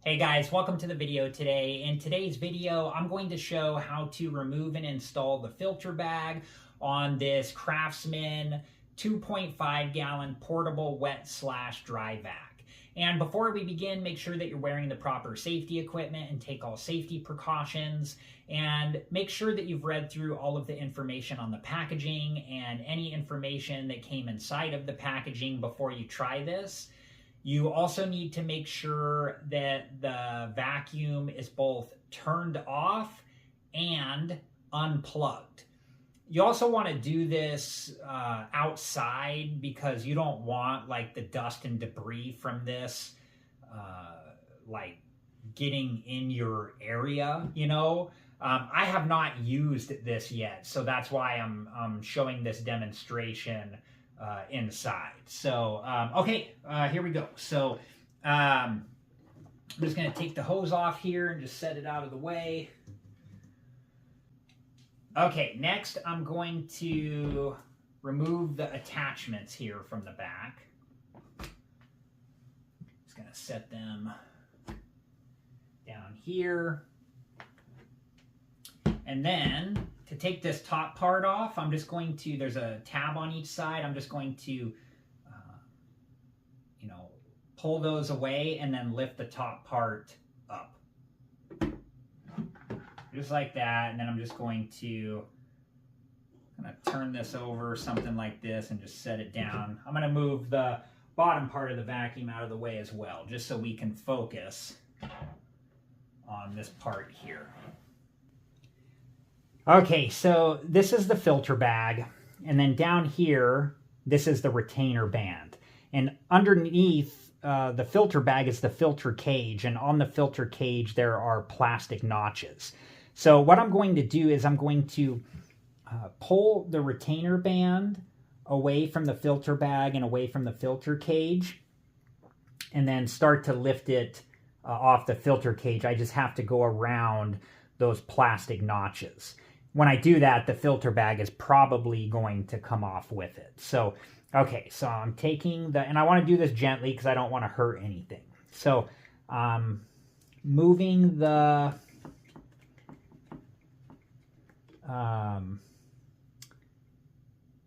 Hey guys, welcome to the video today. In today's video, I'm going to show how to remove and install the filter bag on this Craftsman 2.5 gallon portable wet/dry vac. And before we begin, make sure that you're wearing the proper safety equipment and take all safety precautions. And make sure that you've read through all of the information on the packaging and any information that came inside of the packaging before you try this. You also need to make sure that the vacuum is both turned off and unplugged. You also want to do this outside because you don't want like the dust and debris from this like getting in your area, you know. I have not used this yet, so that's why I'm showing this demonstration inside. So, okay, here we go. So, I'm just going to take the hose off here and just set it out of the way. Okay, next I'm going to remove the attachments here from the back. Just going to set them down here. And then to take this top part off, I'm just going to, there's a tab on each side, I'm just going to, pull those away and then lift the top part up. Just like that, and then I'm just going to turn this over, something like this, and just set it down. I'm going to move the bottom part of the vacuum out of the way as well, just so we can focus on this part here. Okay, so this is the filter bag, and then down here, this is the retainer band. And underneath the filter bag is the filter cage, and on the filter cage there are plastic notches. So what I'm going to do is I'm going to pull the retainer band away from the filter bag and away from the filter cage, and then start to lift it off the filter cage. I just have to go around those plastic notches. When I do that, the filter bag is probably going to come off with it. So, okay, so I'm taking the, and I want to do this gently because I don't want to hurt anything. So, moving the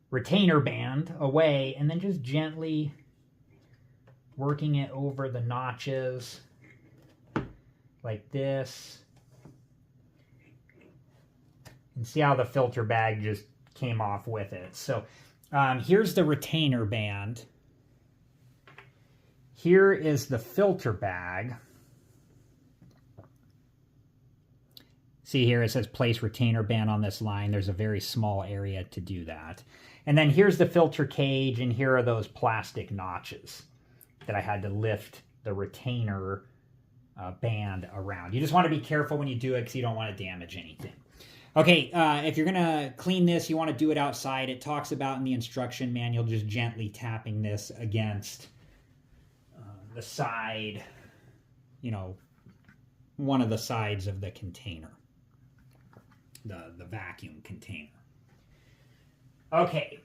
retainer band away, and then just gently working it over the notches like this. And see how the filter bag just came off with it. So here's the retainer band. Here is the filter bag. See here it says place retainer band on this line. There's a very small area to do that. And then here's the filter cage, and here are those plastic notches that I had to lift the retainer band around. You just want to be careful when you do it because you don't want to damage anything. Okay, if you're going to clean this, you want to do it outside. It talks about in the instruction manual just gently tapping this against the side, one of the sides of the container, the vacuum container. Okay,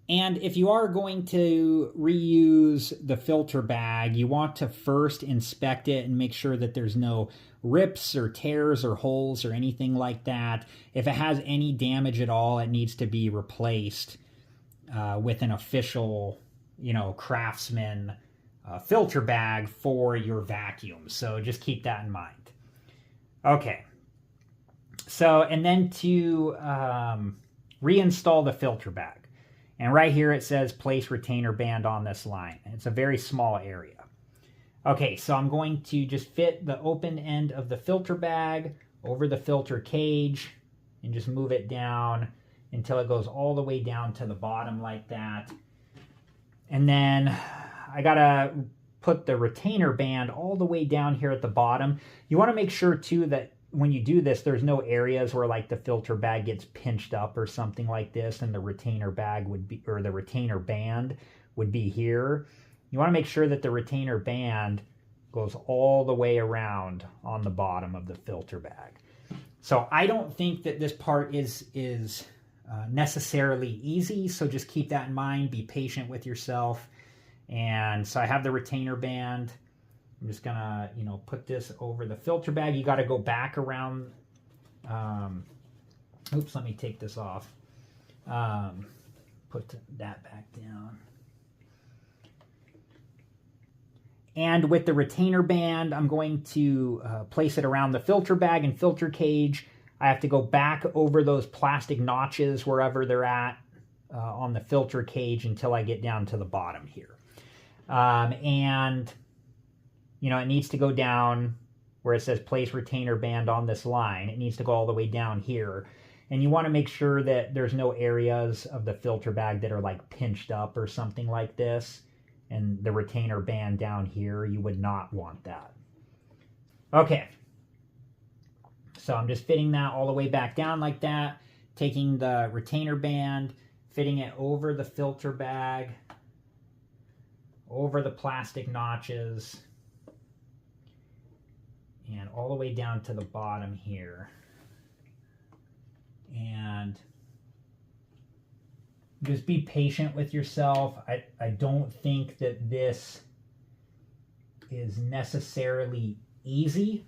and if you are going to reuse the filter bag, you want to first inspect it and make sure that there's no rips or tears or holes or anything like that. If it has any damage at all, it needs to be replaced with an official, Craftsman filter bag for your vacuum. So just keep that in mind. Okay. So, and then to reinstall the filter bag. And right here it says place retainer band on this line. It's a very small area. Okay, so I'm going to just fit the open end of the filter bag over the filter cage and just move it down until it goes all the way down to the bottom like that. And then I gotta put the retainer band all the way down here at the bottom. You want to make sure too that when you do this, there's no areas where like the filter bag gets pinched up or something like this, and the retainer bag would be, or the retainer band would be here. You want to make sure that the retainer band goes all the way around on the bottom of the filter bag. So I don't think that this part is necessarily easy, so just keep that in mind. Be patient with yourself. And so I have the retainer band. I'm just gonna, put this over the filter bag. You got to go back around. Oops, let me take this off. Put that back down. And with the retainer band, I'm going to place it around the filter bag and filter cage. I have to go back over those plastic notches wherever they're at on the filter cage until I get down to the bottom here. And it needs to go down where it says place retainer band on this line. It needs to go all the way down here. And you want to make sure that there's no areas of the filter bag that are like pinched up or something like this. And the retainer band down here, you would not want that. Okay. So I'm just fitting that all the way back down like that. Taking the retainer band, fitting it over the filter bag, over the plastic notches, and all the way down to the bottom here. And just be patient with yourself. I don't think that this is necessarily easy.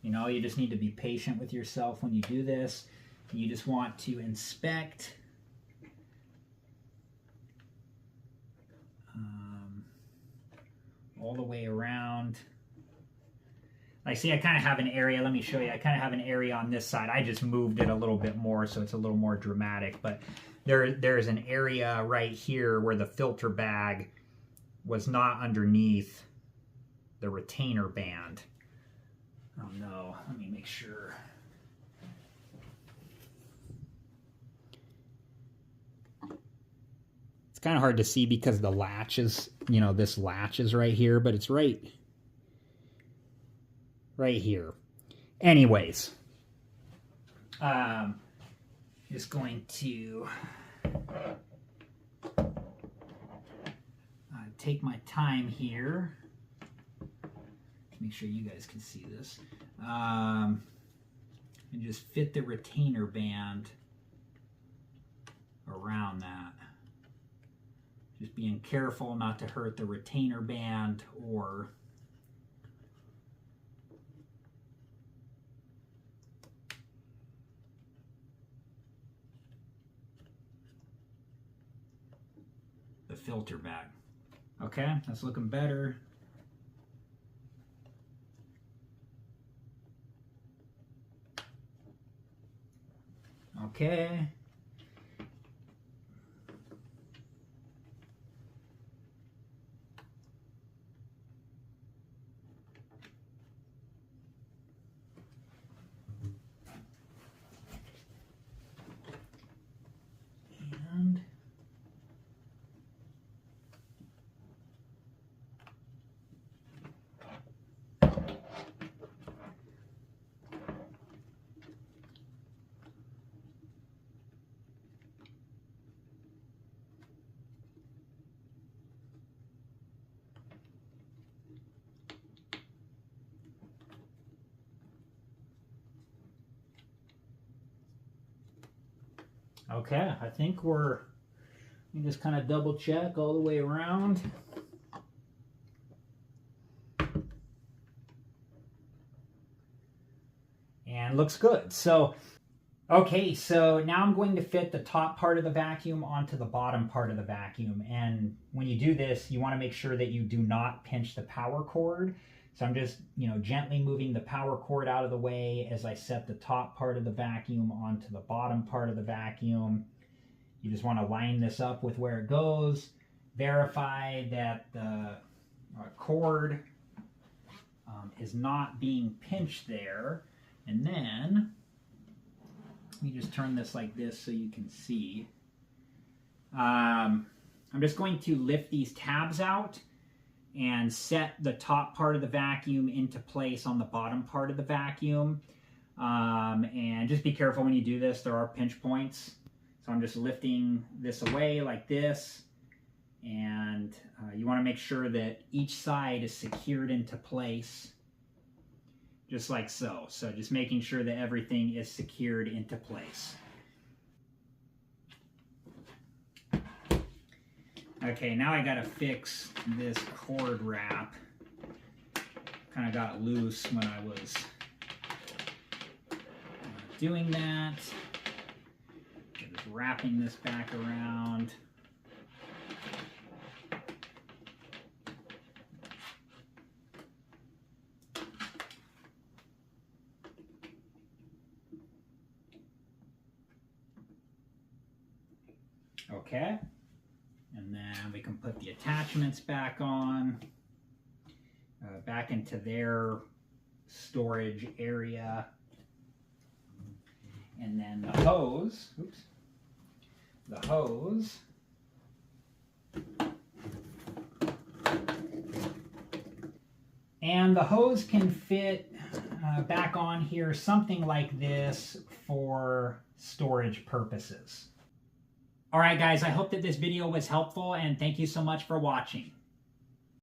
You just need to be patient with yourself when you do this. You just want to inspect all the way around. Like, see, I kind of have an area. Let me show you. I kind of have an area on this side. I just moved it a little bit more, so it's a little more dramatic. But there's an area right here where the filter bag was not underneath the retainer band. Oh, no. Let me make sure. It's kind of hard to see because the latch is, this latch is right here, but it's right here. Anyways, just going to take my time here. Make sure you guys can see this. And just fit the retainer band around that. Just being careful not to hurt the retainer band or the filter bag. Okay, that's looking better. Okay. And okay, I think let me just kind of double check all the way around. And looks good. So, okay, so now I'm going to fit the top part of the vacuum onto the bottom part of the vacuum. And when you do this, you want to make sure that you do not pinch the power cord. So I'm just, gently moving the power cord out of the way as I set the top part of the vacuum onto the bottom part of the vacuum. You just want to line this up with where it goes. Verify that the cord is not being pinched there. And then, let me just turn this like this so you can see. I'm just going to lift these tabs out and set the top part of the vacuum into place on the bottom part of the vacuum. And just be careful when you do this. There are pinch points. So I'm just lifting this away like this. And you want to make sure that each side is secured into place. Just like so. So just making sure that everything is secured into place. Okay, now I gotta fix this cord wrap. Kind of got loose when I was doing that. Just wrapping this back around. Okay, and then we can put the attachments back on, back into their storage area. And then the hose, oops, the hose. And the hose can fit back on here, something like this for storage purposes. All right, guys, I hope that this video was helpful, and thank you so much for watching.